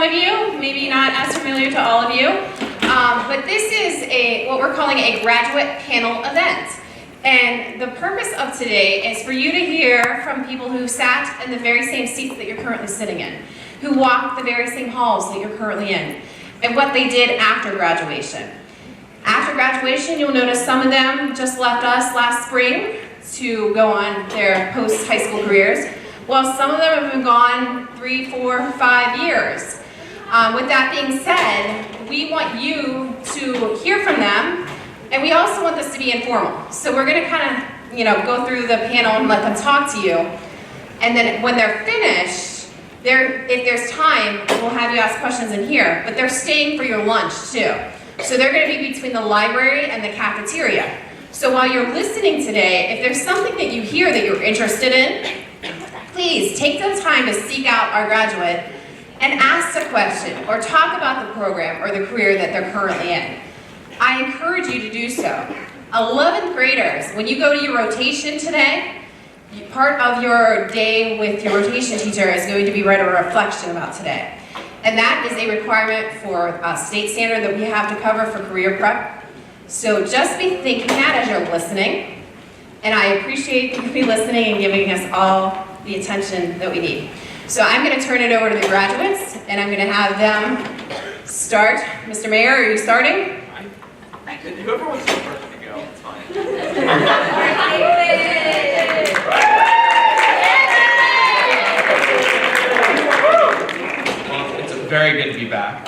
some of you, maybe not as familiar to all of you, but this is what we're calling a graduate panel event. And the purpose of today is for you to hear from people who sat in the very same seats that you're currently sitting in, who walked the very same halls that you're currently in, and what they did after graduation. After graduation, you'll notice some of them just left us last spring to go on their post-high school careers, while some of them have been gone 3, 4, 5 years. With that being said, we want you to hear from them, and we also want this to be informal. So we're going to kind of, go through the panel and let them talk to you, and then when they're finished, if there's time, we'll have you ask questions in here, but they're staying for your lunch too. So they're going to be between the library and the cafeteria. So while you're listening today, if there's something that you hear that you're interested in, please take the time to seek out our graduate and ask a question or talk about the program or the career that they're currently in. I encourage you to do so. 11th graders, when you go to your rotation today, part of your day with your rotation teacher is going to be write a reflection about today. And that is a requirement for a state standard that we have to cover for career prep. So just be thinking that as you're listening. And I appreciate you listening and giving us all the attention that we need. So I'm going to turn it over to the graduates, and I'm going to have them start. Mr. Mayor, are you starting? Whoever wants to go first can go. It's fine. Well, it's very good to be back.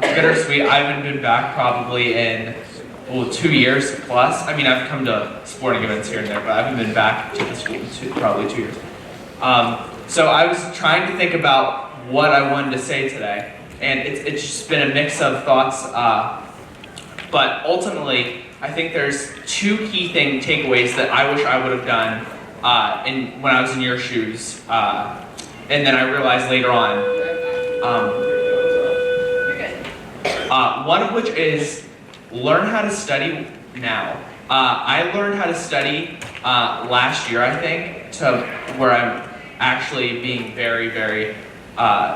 Bittersweet. I haven't been back probably in 2 years plus. I mean, I've come to sporting events here and there, but I haven't been back to the school in probably 2 years. So I was trying to think about what I wanted to say today, and it's just been a mix of thoughts, but ultimately, I think there's 2 key takeaways that I wish I would have done when I was in your shoes, and then I realized later on. One of which is learn how to study now. I learned how to study last year, I think, to where I'm actually being very, very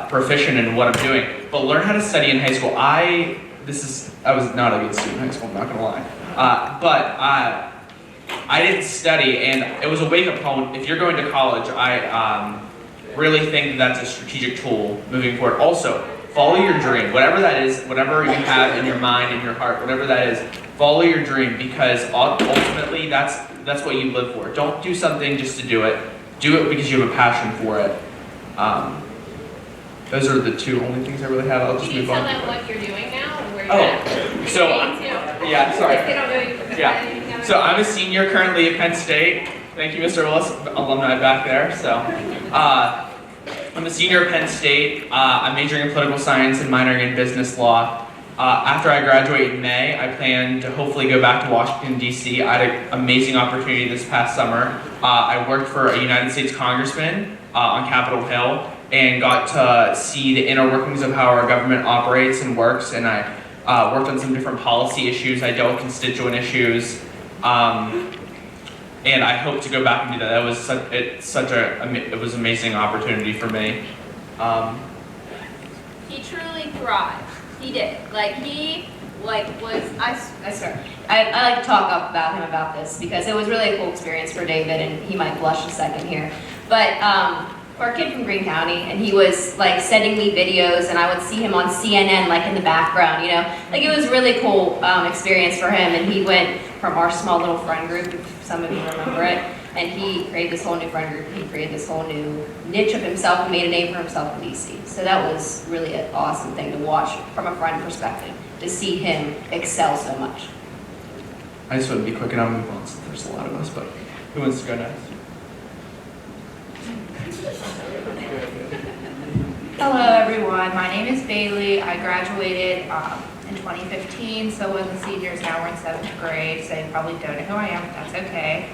proficient in what I'm doing. But learn how to study in high school. I was not a good student in high school, I'm not gonna lie. But I didn't study, and it was a wake-up call. If you're going to college, I really think that's a strategic tool moving forward. Also, follow your dream, whatever that is, whatever you have in your mind, in your heart, whatever that is, follow your dream, because ultimately that's what you live for. Don't do something just to do it. Do it because you have a passion for it. Those are the 2 only things I really have. I'll just move on. Can you tell them what you're doing now and where you're at? Yeah, sorry. If they don't know you from Yeah. So I'm a senior currently at Penn State. Thank you, Mr. Willis, alumni back there. So, I'm a senior at Penn State. I'm majoring in political science and minoring in business law. After I graduate in May, I plan to hopefully go back to Washington, D.C. I had an amazing opportunity this past summer. I worked for a United States congressman on Capitol Hill and got to see the inner workings of how our government operates and works, and I worked on some different policy issues. I dealt with constituent issues, and I hope to go back and do that. It was it was an amazing opportunity for me. He truly thrived. He did. I like to talk about him about this because it was really a cool experience for David, and he might blush a second here. But for a kid from Greene County, and he was sending me videos, and I would see him on CNN in the background, it was really cool experience for him. And he went from our small little friend group, if some of you remember it, and he created this whole new friend group. He created this whole new niche of himself and made a name for himself in DC. So that was really an awesome thing to watch from a friend perspective, to see him excel so much. I just want to be quick and I'll move on since there's a lot of us, but who wants to go next? Hello everyone, my name is Bailey. I graduated in 2015, so we're the seniors, now we're in 7th grade, so you probably don't know who I am, but that's okay.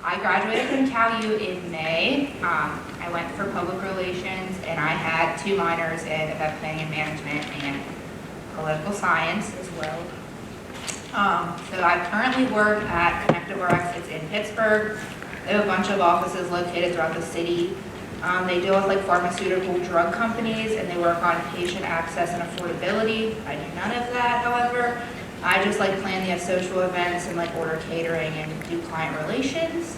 I graduated from Cal U in May. I went for public relations, and I had 2 minors in event planning and management and political science as well. So I currently work at ConnectedWorks. It's in Pittsburgh. They have a bunch of offices located throughout the city. They deal with like pharmaceutical drug companies and they work on patient access and affordability. I do none of that, however. I just like plan the social events and like order catering and do client relations.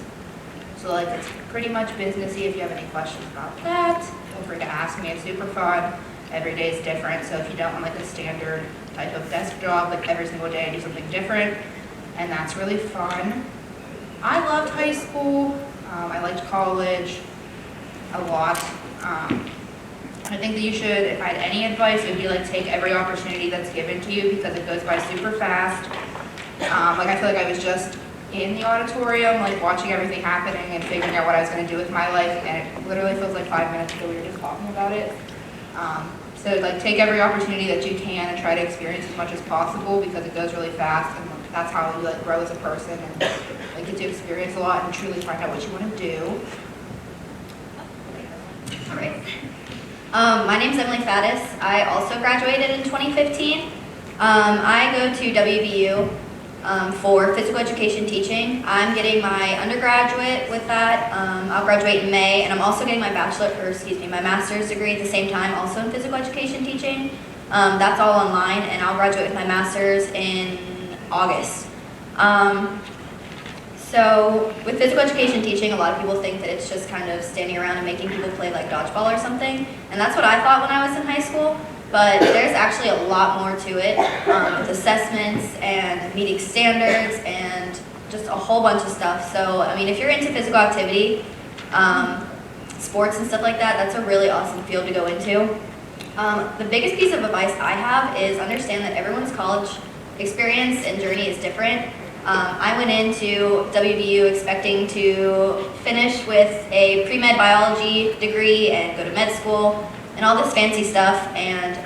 So like it's pretty much businessy. If you have any questions about that, feel free to ask me. It's super fun. Every day is different. So if you don't want like a standard type of desk job, like every single day I do something different. And that's really fun. I loved high school. I liked college a lot. I think that you should, if I had any advice, it would be like take every opportunity that's given to you because it goes by super fast. Like I feel like I was just in the auditorium, like watching everything happening and figuring out what I was going to do with my life, and it literally feels like 5 minutes ago we were just talking about it. So like take every opportunity that you can and try to experience as much as possible because it goes really fast, and that's how you like grow as a person and like get to experience a lot and truly find out what you want to do. All right. My name's Emily Faddis. I also graduated in 2015. I go to WVU for physical education teaching. I'm getting my undergraduate with that. I'll graduate in May, and I'm also getting my my master's degree at the same time, also in physical education teaching. That's all online, and I'll graduate with my master's in August. So with physical education teaching, a lot of people think that it's just kind of standing around and making people play like dodgeball or something. And that's what I thought when I was in high school. But there's actually a lot more to it with assessments and meeting standards and just a whole bunch of stuff. So, I mean, if you're into physical activity, sports and stuff like that, that's a really awesome field to go into. The biggest piece of advice I have is understand that everyone's college experience and journey is different. I went into WVU expecting to finish with a pre-med biology degree and go to med school and all this fancy stuff, and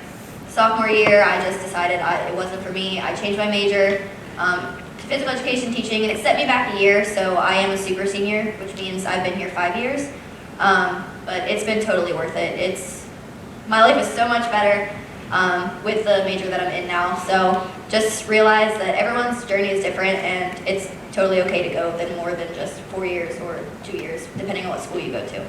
sophomore year I just decided it wasn't for me. I changed my major to physical education teaching, and it set me back a year, so I am a super senior, which means I've been here 5 years, but it's been totally worth it. My life is so much better with the major that I'm in now, so just realize that everyone's journey is different, and it's totally okay to go than more than just 4 years or 2 years, depending on what school you go to.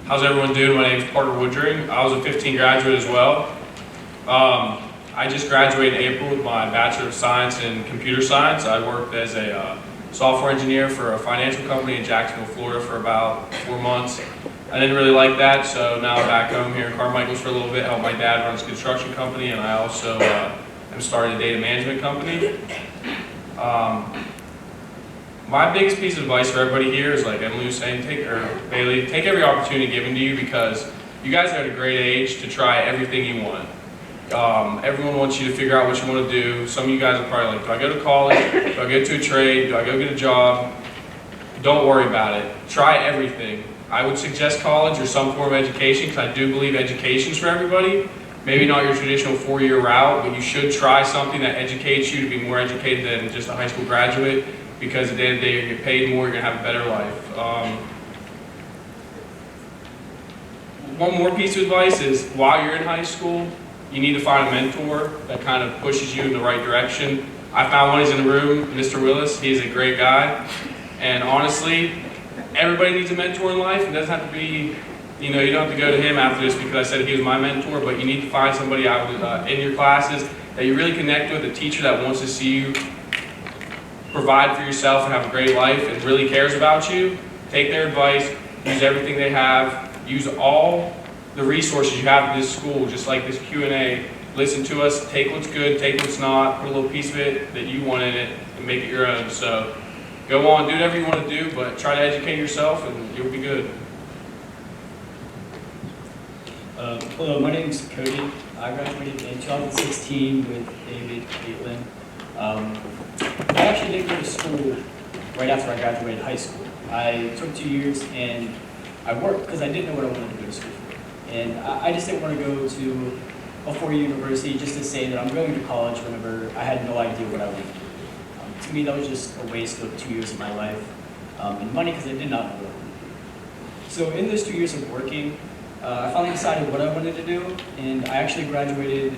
How's everyone doing? My name is Parker Woodring. I was a 15 graduate as well. I just graduated in April with my Bachelor of Science in Computer Science. I worked as a software engineer for a financial company in Jacksonville, Florida for about 4 months. I didn't really like that, so now I'm back home here in Carmichaels for a little bit, help my dad run his construction company, and I also am starting a data management company. My biggest piece of advice for everybody here is, like Emily was saying, Bailey, take every opportunity given to you because you guys are at a great age to try everything you want. Everyone wants you to figure out what you want to do. Some of you guys are probably like, do I go to college? Do I go to a trade? Do I go get a job? Don't worry about it. Try everything. I would suggest college or some form of education because I do believe education's for everybody. Maybe not your traditional 4-year route, but you should try something that educates you to be more educated than just a high school graduate, because at the end of the day, you're going to get paid more, you're going to have a better life. One more piece of advice is, while you're in high school, you need to find a mentor that kind of pushes you in the right direction. I found one, he's in the room, Mr. Willis. He's a great guy. And honestly, everybody needs a mentor in life. It doesn't have to be, you don't have to go to him after this because I said he was my mentor, but you need to find somebody out in your classes that you really connect with, a teacher that wants to see you provide for yourself and have a great life and really cares about you. Take their advice, use everything they have, use all the resources you have at this school, just like this Q&A. Listen to us, take what's good, take what's not, put a little piece of it that you want in it and make it your own. So go on, do whatever you want to do, but try to educate yourself and you'll be good. Hello, my name is Cody. I graduated in 2016 with David Caitlin. I actually didn't go to school right after I graduated high school. I took 2 years and I worked because I didn't know what I wanted to go to school for. And I just didn't want to go to a 4-year university just to say that I'm going to college whenever I had no idea what I wanted to do. To me, that was just a waste of 2 years of my life and money because I did not know what I wanted to do. So in those 2 years of working, I finally decided what I wanted to do, and I actually graduated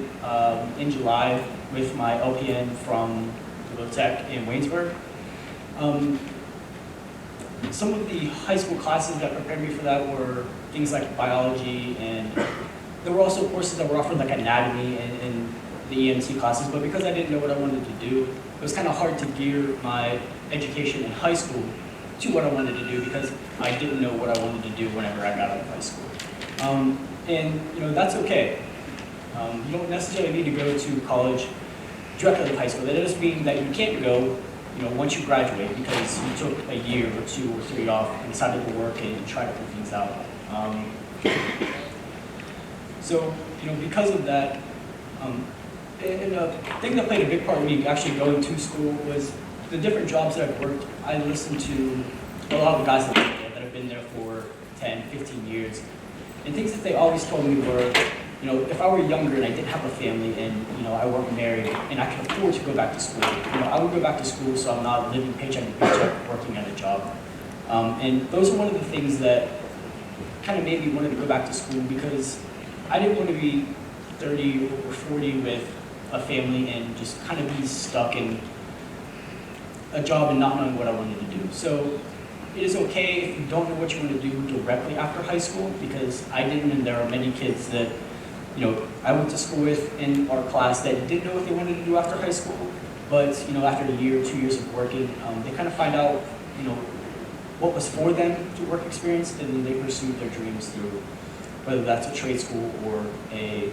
in July with my LPN from Tech in Waynesburg. some of the high school classes that prepared me for that were things like biology, and there were also courses that were offered like anatomy and the EMT classes, but because I didn't know what I wanted to do, it was kind of hard to gear my education in high school to what I wanted to do because I didn't know what I wanted to do whenever I got out of high school. And you know, that's okay. You don't necessarily need to go to college directly out of high school. That doesn't mean that you can't go, you know, once you graduate because you took a year or 2 or 3 off and decided to work and try to figure things out. So, you know, because of that, and a thing that played a big part in me actually going to school was the different jobs that I've worked. I listened to a lot of the guys that have been there for 10, 15 years. And things that they always told me were, you know, if I were younger and I didn't have a family and, you know, I weren't married and I could afford to go back to school, you know, I would go back to school so I'm not living paycheck to paycheck working at a job. And those are one of the things that kind of made me want to go back to school because I didn't want to be 30 or 40 with a family and just kind of be stuck in a job and not knowing what I wanted to do. So it is okay if you don't know what you want to do directly after high school, because I didn't, and there are many kids that, you know, I went to school with in our class that didn't know what they wanted to do after high school, but, you know, after a year, 2 years of working, they kind of find out, you know, what was for them through work experience, and then they pursued their dreams through, whether that's a trade school or a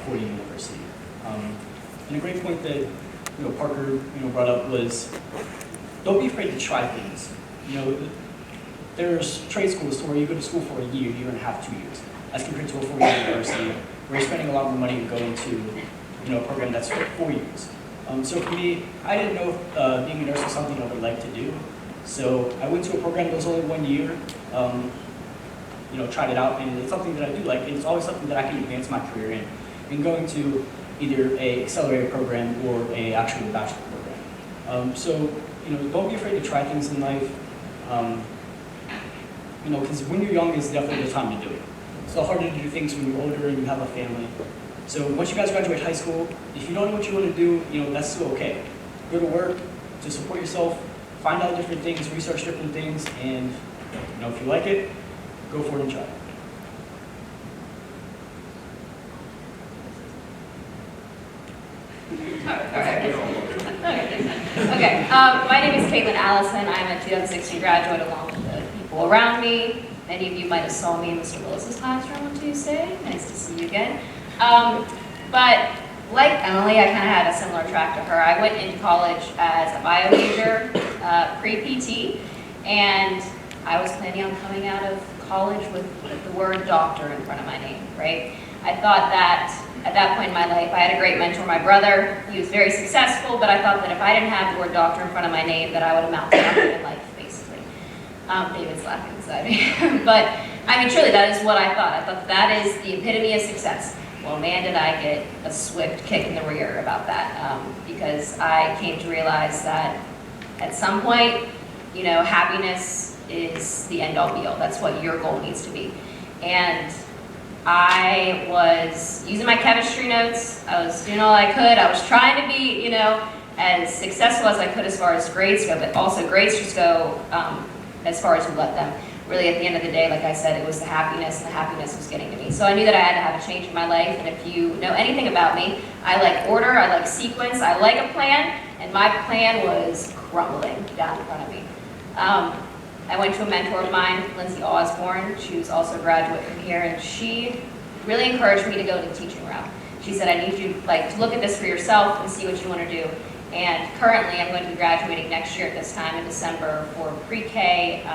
4-year university. And a great point that, you know, Parker, you know, brought up was, don't be afraid to try things. You know, there's trade schools where you go to school for a year, year and a half, 2 years, as compared to a 4-year university where you're spending a lot more money going to, you know, a program that's 4 years. So for me, I didn't know if being a nurse was something I would like to do. So I went to a program that was only 1 year, you know, tried it out, and it's something that I do like, and it's always something that I can advance my career in. And going to either a accelerated program or a actual bachelor program. So, you know, don't be afraid to try things in life. You know, because when you're young is definitely the time to do it. It's a lot harder to do things when you're older and you have a family. So once you guys graduate high school, if you don't know what you want to do, you know, that's still okay. Go to work to support yourself, find out different things, research different things, and, you know, if you like it, go for it and try it. Okay, my name is Caitlin Allison. I'm a 2016 graduate along with the people around me. Many of you might have saw me in Mr. Willis's classroom on Tuesday. Nice to see you again. But like Emily, I kind of had a similar track to her. I went into college as a bio major, pre-PT, and I was planning on coming out of college with the word doctor in front of my name, right? I thought that at that point in my life, I had a great mentor, my brother. He was very successful, but I thought that if I didn't have the word doctor in front of my name, that I would amount to nothing in life, basically. David's laughing beside me. But, I mean, truly, that is what I thought. I thought that is the epitome of success. Well, man, did I get a swift kick in the rear about that, because I came to realize that at some point, you know, happiness is the end-all be-all. That's what your goal needs to be. And I was using my chemistry notes. I was doing all I could. I was trying to be, you know, as successful as I could as far as grades go, but also grades just go as far as you let them. Really, at the end of the day, like I said, it was the happiness, and the happiness was getting to me. So I knew that I had to have a change in my life, and if you know anything about me, I like order, I like sequence, I like a plan, and my plan was crumbling down in front of me. I went to a mentor of mine, Lindsay Osborne. She was also a graduate from here, and she really encouraged me to go the teaching route. She said, I need you to look at this for yourself and see what you want to do. And currently, I'm going to be graduating next year at this time in December for pre-K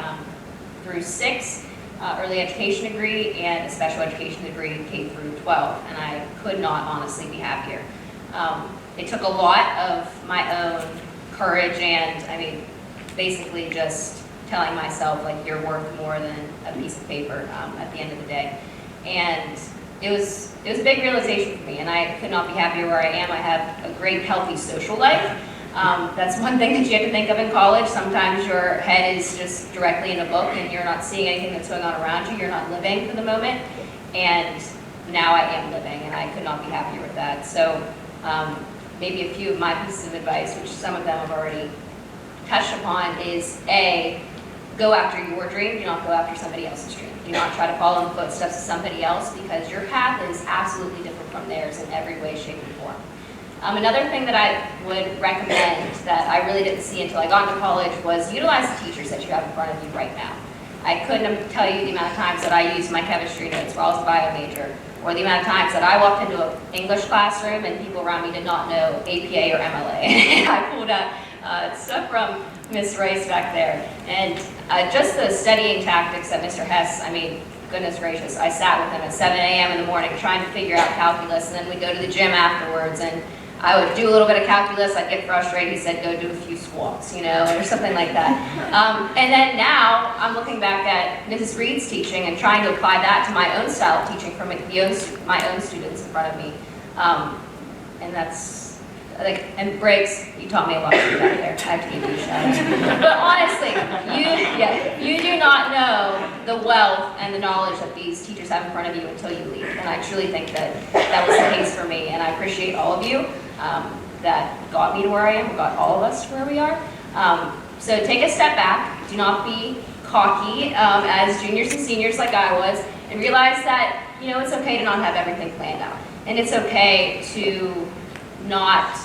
through 6, early education degree, and a special education degree, K through 12. And I could not honestly be happier. It took a lot of my own courage and, I mean, basically just telling myself, like, you're worth more than a piece of paper at the end of the day. And it was a big realization for me, and I could not be happier where I am. I have a great, healthy social life. That's one thing that you have to think of in college. Sometimes your head is just directly in a book, and you're not seeing anything that's going on around you. You're not living for the moment. And now I am living, and I could not be happier with that. So maybe a few of my pieces of advice, which some of them have already touched upon, is A, go after your dream, do not go after somebody else's dream. Do not try to follow in the footsteps of somebody else because your path is absolutely different from theirs in every way, shape, and form. Another thing that I would recommend that I really didn't see until I got into college was utilize the teachers that you have in front of you right now. I couldn't tell you the amount of times that I used my chemistry notes while I was a bio major, or the amount of times that I walked into an English classroom and people around me did not know APA or MLA. And I pulled out stuff from Miss Rice back there. And just the studying tactics that Mr. Hess, I mean, goodness gracious, I sat with him at 7 a.m. in the morning trying to figure out calculus, and then we'd go to the gym afterwards, and I would do a little bit of calculus, I'd get frustrated, he said, go do a few squats, you know, or something like that. And then now, I'm looking back at Mrs. Reed's teaching and trying to apply that to my own style of teaching for my own students in front of me. And that's, like, and breaks, you taught me a lot back there, I have to give you a shout out. But honestly, you do not know the wealth and the knowledge that these teachers have in front of you until you leave. And I truly think that that was the case for me, and I appreciate all of you that got me to where I am, got all of us to where we are. So take a step back, do not be cocky as juniors and seniors like I was, and realize that, you know, it's okay to not have everything planned out. And it's okay to not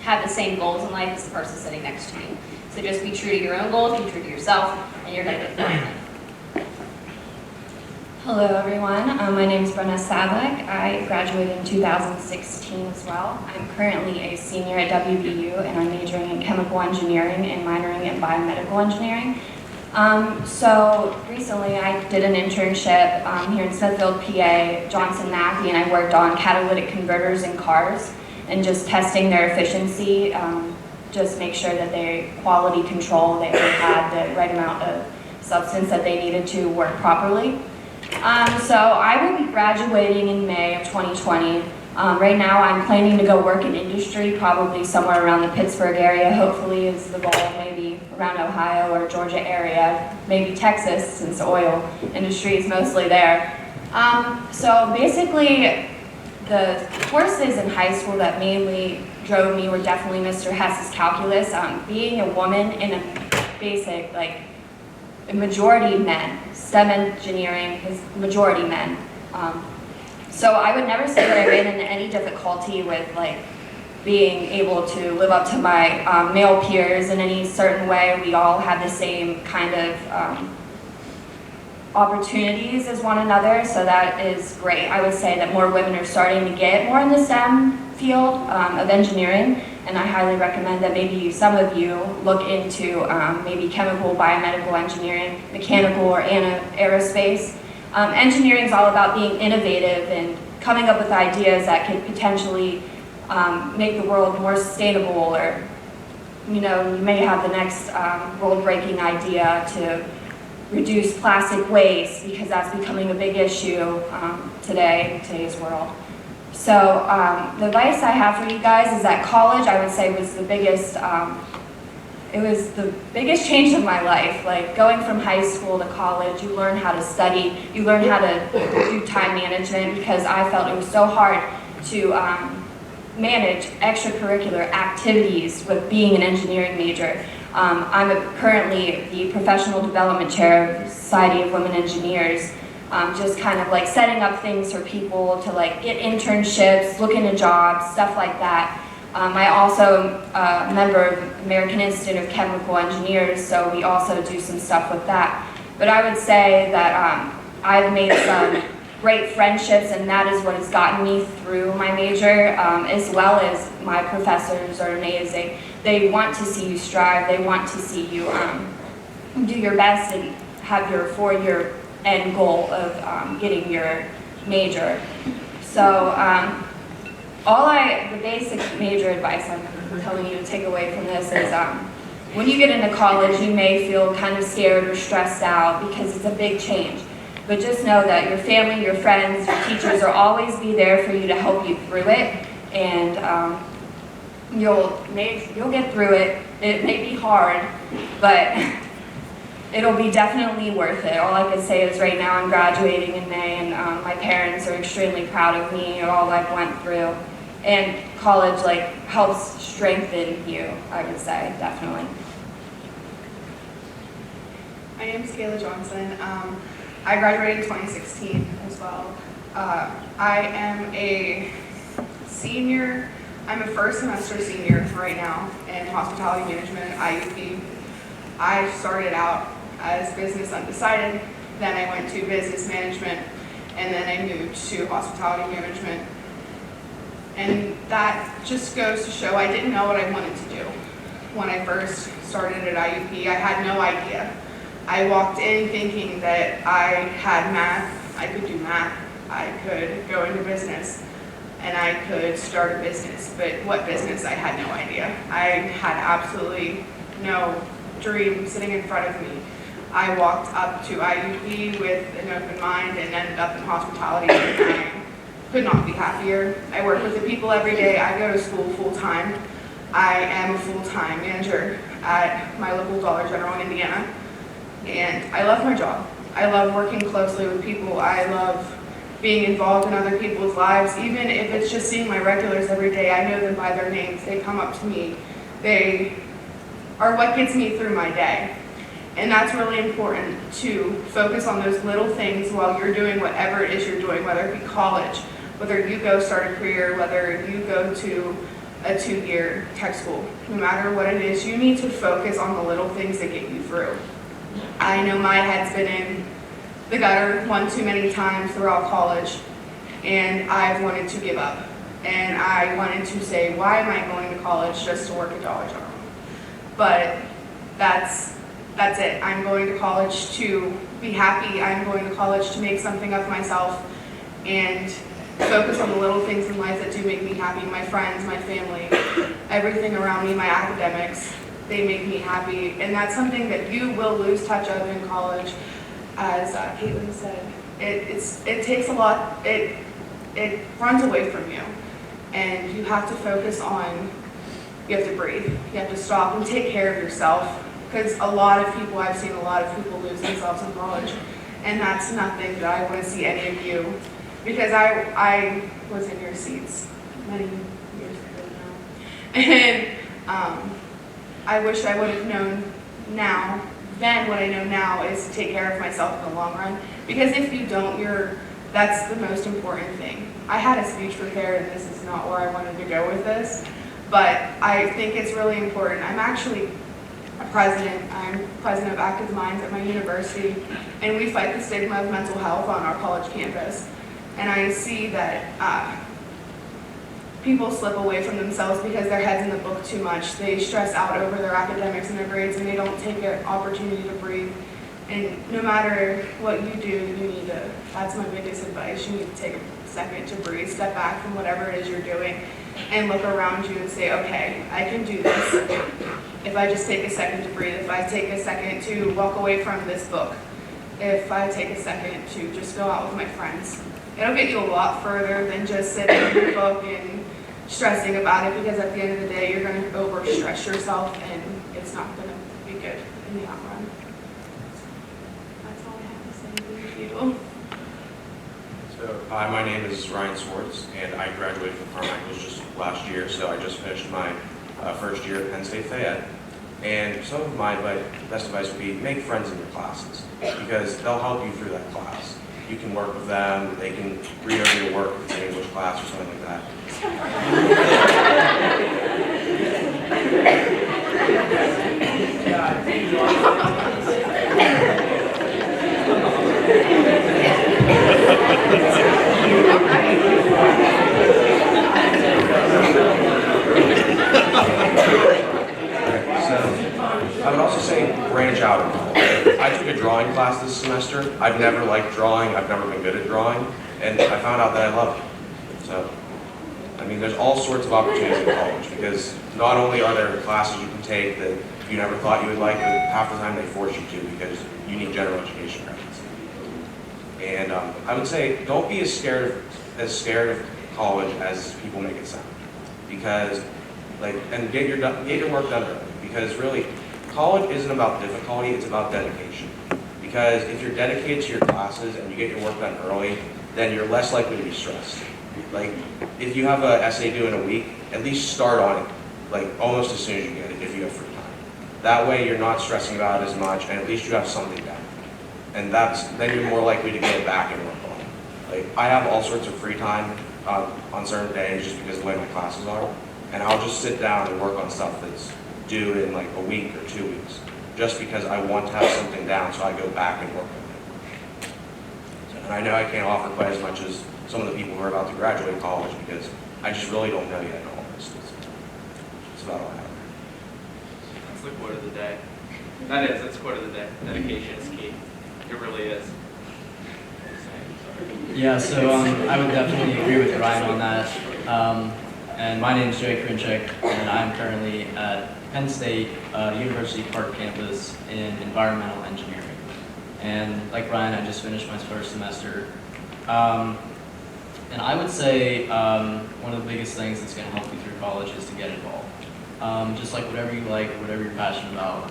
have the same goals in life as the person sitting next to you. So just be true to your own goals, be true to yourself, and you're gonna get there. Hello everyone, my name is Brenna Sadlik. I graduated in 2016 as well. I'm currently a senior at WVU and I'm majoring in chemical engineering and minoring in biomedical engineering. So recently I did an internship here in Smithfield, PA, Johnson Mackey, and I worked on catalytic converters in cars and just testing their efficiency, just make sure that they quality control, they had the right amount of substance that they needed to work properly. So I will be graduating in May of 2020. Right now I'm planning to go work in industry, probably somewhere around the Pittsburgh area, hopefully is the goal, maybe around Ohio or Georgia area, maybe Texas since the oil industry is mostly there. So basically the courses in high school that mainly drove me were definitely Mr. Hess's calculus. Being a woman in a basic, like, a majority men, STEM engineering is majority men. So I would never say that I ran into any difficulty with like being able to live up to my male peers in any certain way. We all had the same kind of opportunities as one another, so that is great. I would say that more women are starting to get more in the STEM field of engineering, and I highly recommend that maybe some of you look into maybe chemical, biomedical engineering, mechanical, or aerospace. Engineering is all about being innovative and coming up with ideas that could potentially make the world more sustainable, or, you know, you may have the next world-breaking idea to reduce plastic waste, because that's becoming a big issue today, in today's world. So the advice I have for you guys is that college, I would say, was the biggest, it was the biggest change of my life. Like going from high school to college, you learn how to study, you learn how to do time management, because I felt it was so hard to manage extracurricular activities with being an engineering major. I'm currently the professional development chair of the Society of Women Engineers, just kind of like setting up things for people to like get internships, look into jobs, stuff like that. I also am a member of American Institute of Chemical Engineers, so we also do some stuff with that. But I would say that I've made some great friendships, and that is what has gotten me through my major, as well as my professors are amazing. They want to see you strive, they want to see you do your best and have your four-year end goal of getting your major. So the basic major advice I'm telling you to take away from this is when you get into college, you may feel kind of scared or stressed out because it's a big change. But just know that your family, your friends, your teachers will always be there for you to help you through it, and you'll get through it. It may be hard, but it'll be definitely worth it. All I can say is right now I'm graduating in May, and my parents are extremely proud of me and all I've went through. And college like helps strengthen you, I would say, definitely. My name is Kayla Johnson. I graduated in 2016 as well. I am a senior. I'm a first semester senior right now in hospitality management at IUP. I started out as business undecided, then I went to business management, and then I moved to hospitality management. And that just goes to show I didn't know what I wanted to do. When I first started at IUP, I had no idea. I walked in thinking that I had math, I could do math, I could go into business, and I could start a business. But what business, I had no idea. I had absolutely no dream sitting in front of me. I walked up to IUP with an open mind and ended up in hospitality, and I could not be happier. I work with the people every day. I go to school full-time. I am a full-time manager at my local Dollar General in Indiana, and I love my job. I love working closely with people. I love being involved in other people's lives, even if it's just seeing my regulars every day. I know them by their names. They come up to me. They are what gets me through my day. And that's really important, to focus on those little things while you're doing whatever it is you're doing, whether it be college, whether you go start a career, whether you go to a 2-year tech school. No matter what it is, you need to focus on the little things that get you through. I know my head's been in the gutter one too many times throughout college, and I've wanted to give up. And I wanted to say, why am I going to college just to work at Dollar General? But that's it. I'm going to college to be happy. I'm going to college to make something of myself and focus on the little things in life that do make me happy. My friends, my family, everything around me, my academics, they make me happy. And that's something that you will lose touch of in college. As Caitlin said, it takes a lot, it runs away from you. And you have to focus on, you have to breathe. You have to stop and take care of yourself. Because I've seen a lot of people lose themselves in college. And that's nothing that I want to see any of you. Because I was in your seats many years ago now. And I wish I would have known then what I know now is to take care of myself in the long run. Because if you don't, that's the most important thing. I had a speech prepared, and this is not where I wanted to go with this, but I think it's really important. I'm actually I'm president of Active Minds at my university, and we fight the stigma of mental health on our college campus. And I see that people slip away from themselves because their head's in the book too much. They stress out over their academics and their grades, and they don't take an opportunity to breathe. And no matter what you do, that's my biggest advice, you need to take a second to breathe, step back from whatever it is you're doing, and look around you and say, okay, I can do this. If I just take a second to breathe, if I take a second to walk away from this book, if I take a second to just go out with my friends, it'll get you a lot further than just sitting in your book and stressing about it, because at the end of the day, you're going to overstress yourself, and it's not going to be good in the long run. That's all I have to say. Thank you. So, hi, my name is Ryan Swartz, and I graduated from Carmichaels just last year, so I just finished my first year at Penn State Fayette. And some of my best advice would be make friends in your classes, because they'll help you through that class. You can work with them, they can read over your work if it's an English class or something like that. I would also say branch out. I took a drawing class this semester. I've never liked drawing. I've never been good at drawing. And I found out that I love it. So, I mean, there's all sorts of opportunities in college, because not only are there classes you can take that you never thought you would like, but half the time they force you to because you need general education credits. And I would say don't be as scared of college as people make it sound. Because, and get your work done early. Because really, college isn't about difficulty, it's about dedication. Because if you're dedicated to your classes and you get your work done early, then you're less likely to be stressed. Like, if you have an essay due in a week, at least start on it, like, almost as soon as you get it, if you have free time. That way you're not stressing about it as much, and at least you have something down. And then you're more likely to get it back and work on it. Like, I have all sorts of free time on certain days just because of the way my classes are, and I'll just sit down and work on stuff that's due in like a week or 2 weeks, just because I want to have something down so I go back and work on it. And I know I can't offer quite as much as some of the people who are about to graduate college because I just really don't know yet in all this. That's about all I have. That's the quote of the day. That's the quote of the day. Dedication is key. It really is. Yeah, so I would definitely agree with Ryan on that. And my name is Joey Krinchek, and I'm currently at Penn State University Park campus in environmental engineering. And like Ryan, I just finished my first semester. And I would say one of the biggest things that's going to help you through college is to get involved. Just like whatever you like, whatever you're passionate about,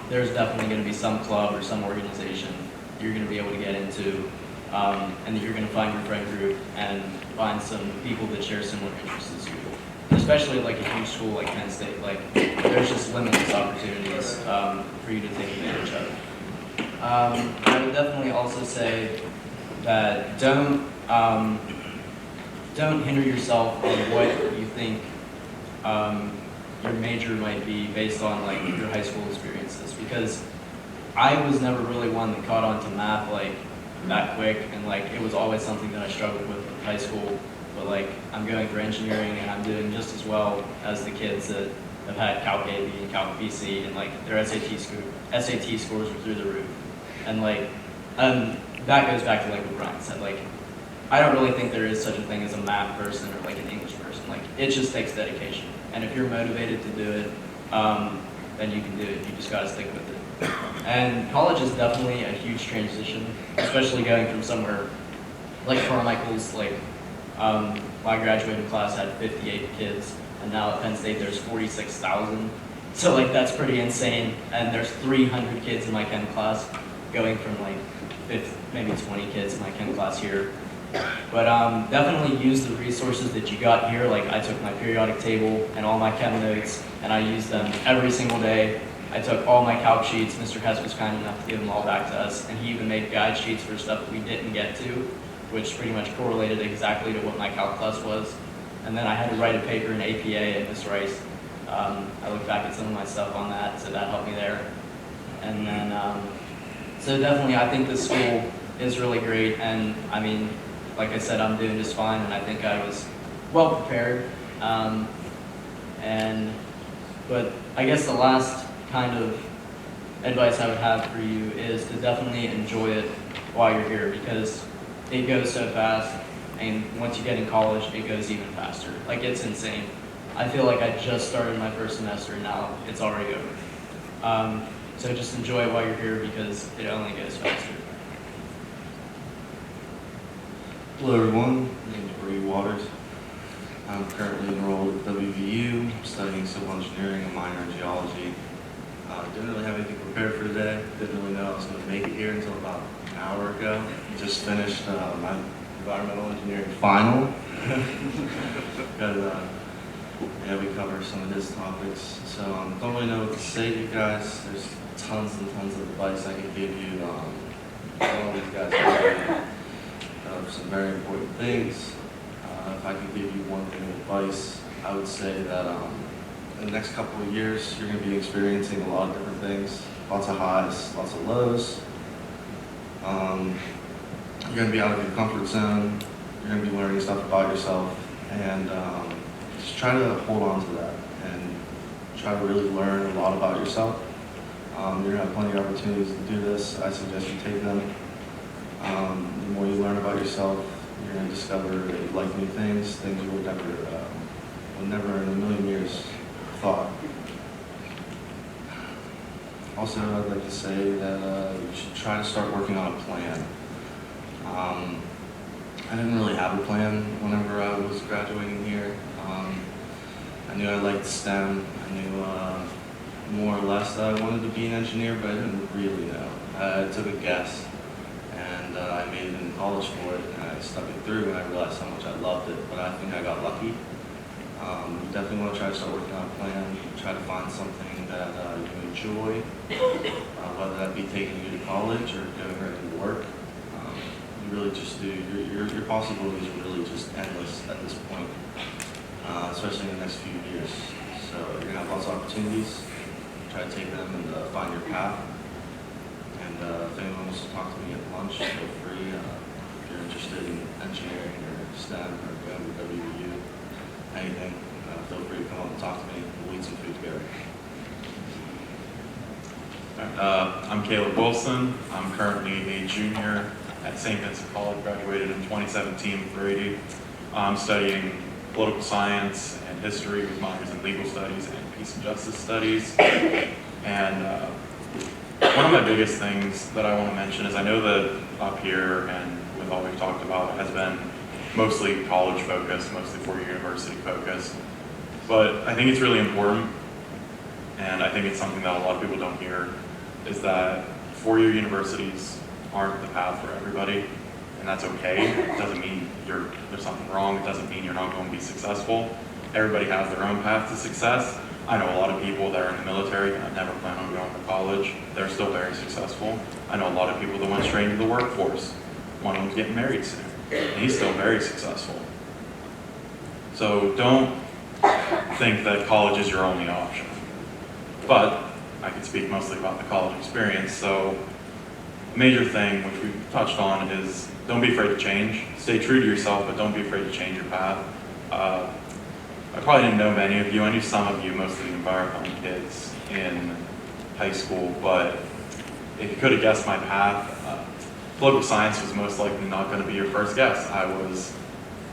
there's definitely going to be some club or some organization you're going to be able to get into, and that you're going to find your friend group and find some people that share similar interests as you. Especially like a huge school like Penn State, like there's just limitless opportunities for you to take advantage of. I would definitely also say that don't hinder yourself on what you think your major might be based on like your high school experiences, because I was never really one that caught on to math like that quick, and like it was always something that I struggled with in high school. But like I'm going for engineering and I'm doing just as well as the kids that have had Calc AB and Calc BC, and like their SAT scores are through the roof. And like that goes back to like what Brian said, like I don't really think there is such a thing as a math person or like an English person. Like it just takes dedication, and if you're motivated to do it, then you can do it. You just gotta stick with it. And college is definitely a huge transition, especially going from somewhere like Carmichaels. Like my graduating class had 58 kids, and now at Penn State there's 46,000. So like that's pretty insane. And there's 300 kids in my chem class, going from like maybe 20 kids in my chem class here. But definitely use the resources that you got here. Like I took my periodic table and all my chem notes, and I used them every single day. I took all my calc sheets. Mr. Hess was kind enough to give them all back to us, and he even made guide sheets for stuff that we didn't get to, which pretty much correlated exactly to what my calc class was. And then I had to write a paper in APA at Miss Rice. I look back at some of my stuff on that, so that helped me there. And then, so definitely I think this school is really great, and I mean, like I said, I'm doing just fine, and I think I was well prepared. But I guess the last kind of advice I would have for you is to definitely enjoy it while you're here, because it goes so fast, and once you get in college, it goes even faster. Like it's insane. I feel like I just started my first semester, and now it's already over. So just enjoy it while you're here, because it only goes faster. Hello everyone, my name is Brady Waters. I'm currently enrolled at WVU, studying civil engineering and minor in geology. Didn't really have anything prepared for today. Didn't really know I was going to make it here until about an hour ago. Just finished my environmental engineering final. Because yeah, we covered some of his topics. So don't really know what to say to you guys. There's tons and tons of advice I could give you. All these guys are some very important things. If I could give you one thing of advice, I would say that in the next couple of years, you're going to be experiencing a lot of different things. Lots of highs, lots of lows. You're going to be out of your comfort zone. You're going to be learning stuff about yourself. And just try to hold on to that and try to really learn a lot about yourself. You're going to have plenty of opportunities to do this. I suggest you take them. The more you learn about yourself, you're going to discover that you like new things you would never in a million years thought. Also, I'd like to say that you should try to start working on a plan. I didn't really have a plan whenever I was graduating here. I knew I liked STEM. I knew more or less that I wanted to be an engineer, but I didn't really know. I took a guess, and I made it in college for it, and I stuck it through, and I realized how much I loved it. But I think I got lucky. Definitely want to try to start working on a plan, try to find something that you enjoy, whether that be taking you to college or going right into work. You really just do, your possibilities are really just endless at this point, especially in the next few years. So you're going to have lots of opportunities. Try to take them and find your path. And if anyone wants to talk to me at lunch, feel free. If you're interested in engineering or STEM or going to WVU, anything, feel free to come up and talk to me. We'll eat some food together. I'm Caleb Wilson. I'm currently a junior at St. Vincent College, graduated in 2017 with 480. I'm studying political science and history with minors in legal studies and peace and justice studies. And one of my biggest things that I want to mention is I know that up here and with all we've talked about has been mostly college focused, mostly four-year university focused. But I think it's really important, and I think it's something that a lot of people don't hear, is that four-year universities aren't the path for everybody, and that's okay. It doesn't mean there's something wrong. It doesn't mean you're not going to be successful. Everybody has their own path to success. I know a lot of people that are in the military and never plan on going to college. They're still very successful. I know a lot of people that went straight into the workforce. One of them's getting married soon, and he's still very successful. So don't think that college is your only option. But I can speak mostly about the college experience. So a major thing, which we've touched on, is don't be afraid to change. Stay true to yourself, but don't be afraid to change your path. I probably didn't know many of you. I knew some of you, mostly the environmental kids in high school, but if you could have guessed my path, political science was most likely not going to be your first guess. I was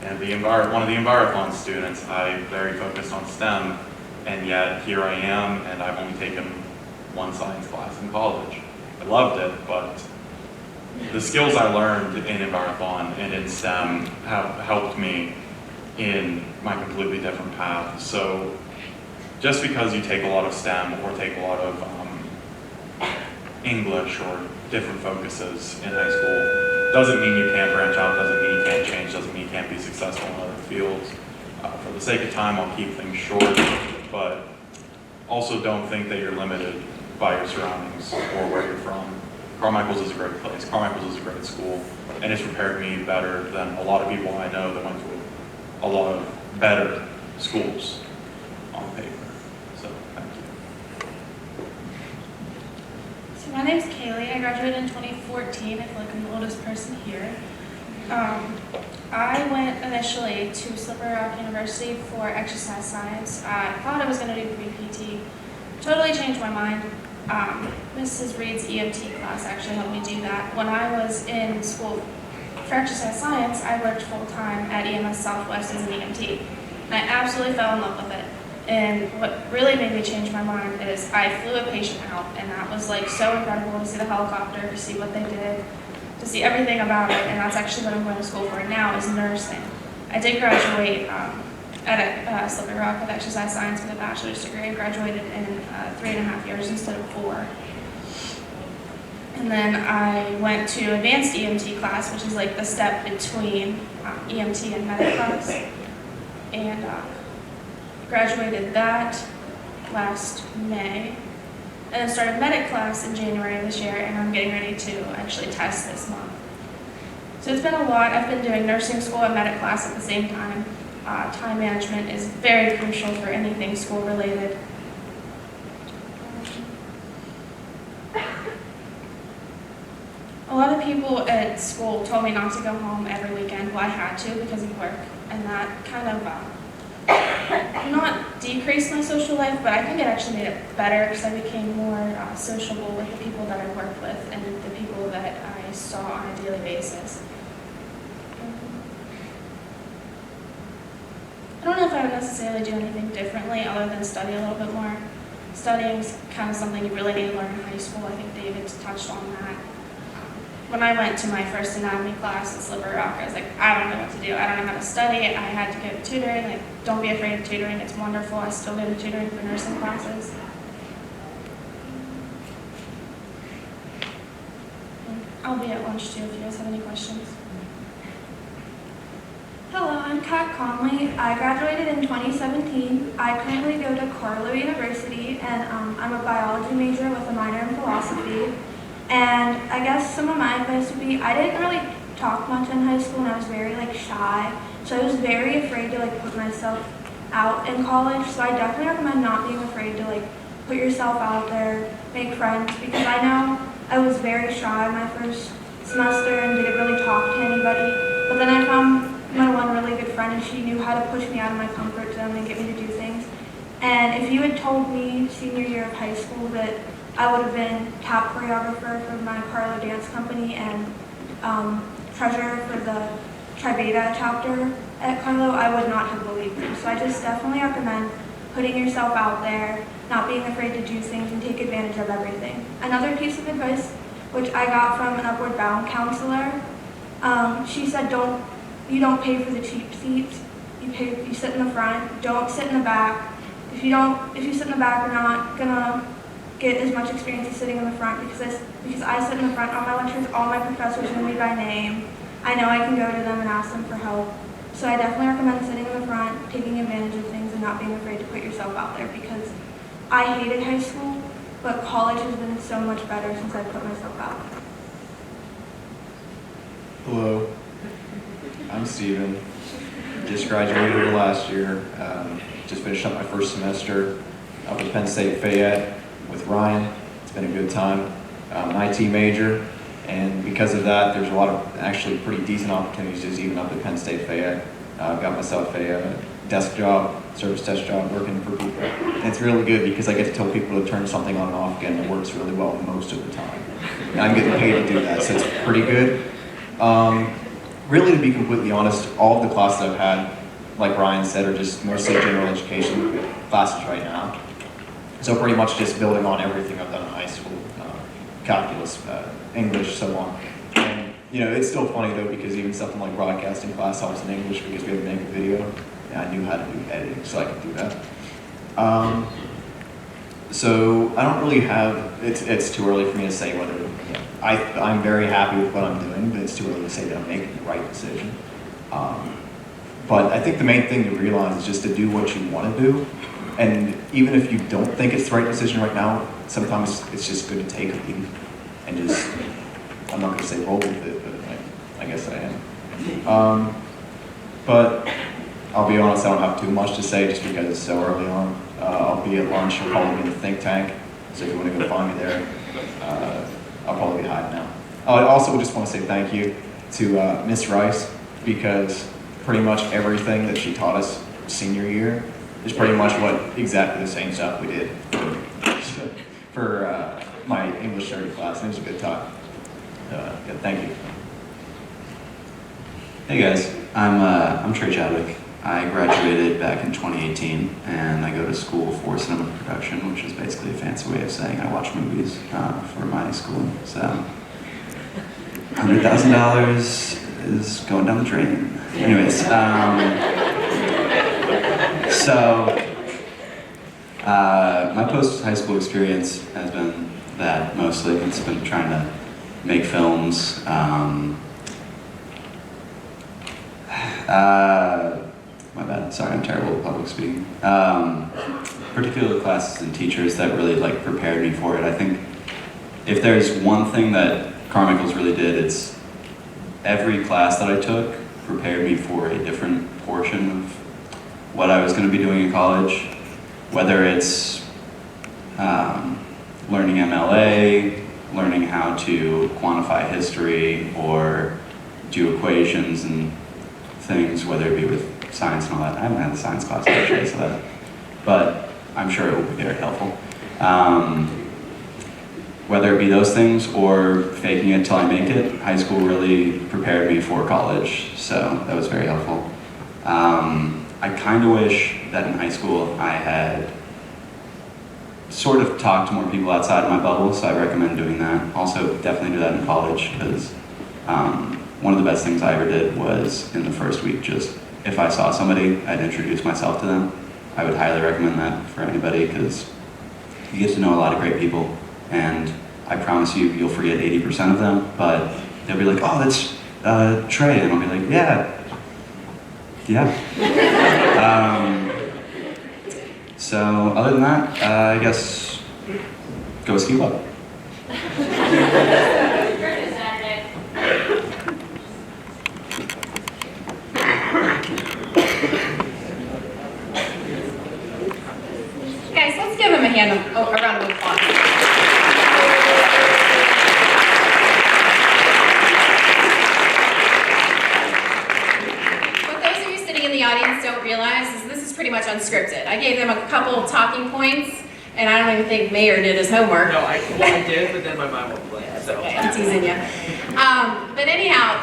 one of the Envirothlon students. I very focused on STEM, and yet here I am, and I've only taken one science class in college. I loved it, but the skills I learned in Envirothlon and in STEM have helped me in my completely different path. So just because you take a lot of STEM or take a lot of English or different focuses in high school doesn't mean you can't branch out, doesn't mean you can't change, doesn't mean you can't be successful in other fields. For the sake of time, I'll keep things short, but also don't think that you're limited by your surroundings or where you're from. Carmichaels is a great place. Carmichaels is a great school, and it's prepared me better than a lot of people I know that went to a lot of better schools on paper. So, thank you. So my name's Kaylee. I graduated in 2014. I feel like I'm the oldest person here. I went initially to Slippery Rock University for exercise science. I thought I was going to do pre-PT. Totally changed my mind. Mrs. Reed's EMT class actually helped me do that. When I was in school for exercise science, I worked full-time at EMS Southwest as an EMT. And I absolutely fell in love with it. And what really made me change my mind is I flew a patient out, and that was like so incredible to see the helicopter, to see what they did, to see everything about it. And that's actually what I'm going to school for now, is nursing. I did graduate at Slippery Rock with exercise science with a bachelor's degree. I graduated in 3.5 years instead of 4. And then I went to advanced EMT class, which is like the step between EMT and medic class. And graduated that last May. And then started medic class in January of this year, and I'm getting ready to actually test this month. So it's been a lot. I've been doing nursing school and medic class at the same time. Time management is very crucial for anything school related. A lot of people at school told me not to go home every weekend. Well, I had to because of work, and that kind of not decreased my social life, but I think it actually made it better because I became more sociable with the people that I worked with and the people that I saw on a daily basis. I don't know if I would necessarily do anything differently other than study a little bit more. Studying is kind of something you really need to learn in high school. I think David touched on that. When I went to my first anatomy class at Slippery Rock, I was like, I don't know what to do. I don't know how to study. I had to go to tutoring. Like, don't be afraid of tutoring. It's wonderful. I still go to tutoring for nursing classes. I'll be at lunch too if you guys have any questions. Hello, I'm Kat Conley. I graduated in 2017. I currently go to Carlow University, and I'm a biology major with a minor in philosophy. And I guess some of my advice would be, I didn't really talk much in high school, and I was very shy. So I was very afraid to put myself out in college. So I definitely recommend not being afraid to put yourself out there, make friends, because I know I was very shy my first semester and didn't really talk to anybody. But then I found my one really good friend, and she knew how to push me out of my comfort zone and get me to do things. And if you had told me senior year of high school that I would have been top choreographer for my Carlo dance company and treasurer for the Tri Beta chapter at Carlo, I would not have believed you. So I just definitely recommend putting yourself out there, not being afraid to do things, and take advantage of everything. Another piece of advice, which I got from an Upward Bound counselor, she said you don't pay for the cheap seats. You sit in the front. Don't sit in the back. If you sit in the back, you're not gonna get as much experience as sitting in the front because I sit in the front. All my lectures, all my professors know me by name. I know I can go to them and ask them for help. So I definitely recommend sitting in the front, taking advantage of things, and not being afraid to put yourself out there, because I hated high school, but college has been so much better since I put myself out there. Hello, I'm Steven. Just graduated last year. Just finished up my first semester up at Penn State Fayette with Ryan. It's been a good time. I'm an IT major, and because of that, there's a lot of actually pretty decent opportunities even up at Penn State Fayette. I've got myself a desk job, service desk job, working for people. And it's really good because I get to tell people to turn something on and off again. It works really well most of the time. And I'm getting paid to do that, so it's pretty good. Really, to be completely honest, all of the classes I've had, like Ryan said, are just mostly general education classes right now. So pretty much just building on everything I've done in high school, calculus, English, so on. And it's still funny though, because even something like broadcasting class, I was in English because we had to make a video, and I knew how to do editing, so I could do that. So I don't really have, it's too early for me to say whether, I'm very happy with what I'm doing, but it's too early to say that I'm making the right decision. But I think the main thing to realize is just to do what you want to do. And even if you don't think it's the right decision right now, sometimes it's just good to take a leap and just, I'm not going to say roll with it, but I guess I am. But I'll be honest, I don't have too much to say just because it's so early on. I'll be at lunch, you'll probably be in the think tank, so if you want to go find me there, I'll probably be hiding out. I also just want to say thank you to Miss Rice, because pretty much everything that she taught us senior year is pretty much exactly the same stuff we did for my English 30 class. It was a good time. Yeah, thank you. Hey guys, I'm Trey Chadwick. I graduated back in 2018, and I go to school for cinema production, which is basically a fancy way of saying I watch movies for my school. So $100,000 is going down the drain. Anyways, my post-high school experience has been that mostly. It's been trying to make films. My bad, sorry, I'm terrible at public speaking. Particular classes and teachers that really prepared me for it. I think if there's one thing that Carmichaels really did, it's every class that I took prepared me for a different portion of what I was going to be doing in college, whether it's learning MLA, learning how to quantify history, or do equations and things, whether it be with science and all that. I haven't had the science class actually, but I'm sure it will be very helpful. Whether it be those things or faking it till I make it, high school really prepared me for college, so that was very helpful. I kind of wish that in high school I had sort of talked to more people outside of my bubble, so I recommend doing that. Also, definitely do that in college, because one of the best things I ever did was in the first week, just if I saw somebody, I'd introduce myself to them. I would highly recommend that for anybody, because you get to know a lot of great people, and I promise you, you'll forget 80% of them, but they'll be like, oh, that's Trey, and I'll be like, yeah, Yeah. So other than that, I guess go ski club. Saturday. Guys, let's give him a round of applause. What those of you sitting in the audience don't realize is this is pretty much unscripted. I gave them a couple of talking points, and I don't even think Mayor did his homework. No, I did, but then my mind went blank. So. Okay, I'm teasing you. But anyhow,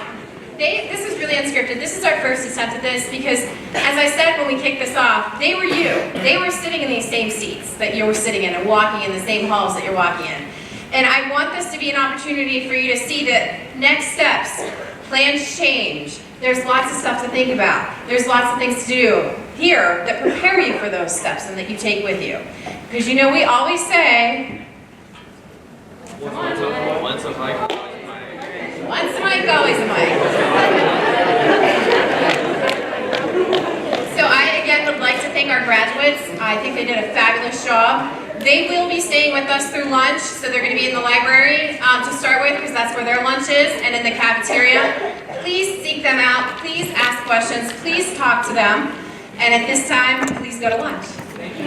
this is really unscripted. This is our first attempt at this because, as I said when we kicked this off, they were you. They were sitting in these same seats that you were sitting in and walking in the same halls that you're walking in. And I want this to be an opportunity for you to see that next steps, plans change. There's lots of stuff to think about. There's lots of things to do here that prepare you for those steps and that you take with you. Because you know we always say, Once a mic, once a mic, always a mic. So I, again, would like to thank our graduates. I think they did a fabulous job. They will be staying with us through lunch, so they're going to be in the library to start with, because that's where their lunch is, and in the cafeteria. Please seek them out. Please ask questions. Please talk to them. And at this time, please go to lunch. Thank you.